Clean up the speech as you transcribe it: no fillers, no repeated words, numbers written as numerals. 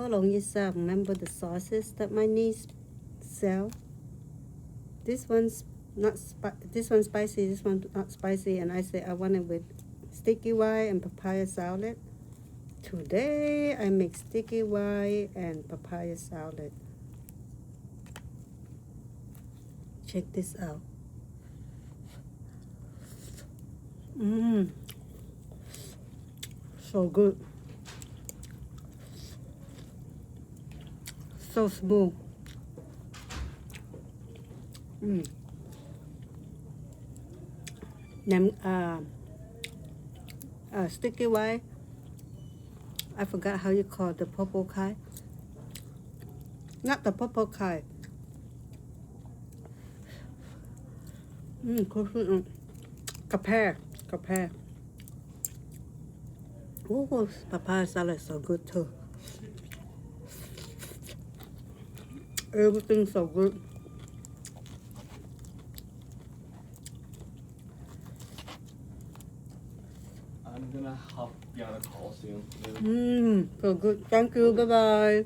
bolognese. Remember the sauces that my niece sell? This one's this one's spicy, this one's not spicy, and I say I want it with sticky rice and papaya salad. Today I make sticky rice and papaya salad. Check this out. So good. So smooth. Sticky rice. I forgot how you call the purple kai. Not the purple kai. Kapare. Oh, papaya salad is so good too. Everything's so good. I'm gonna hop be on a call soon. So good. Thank you. Bye bye.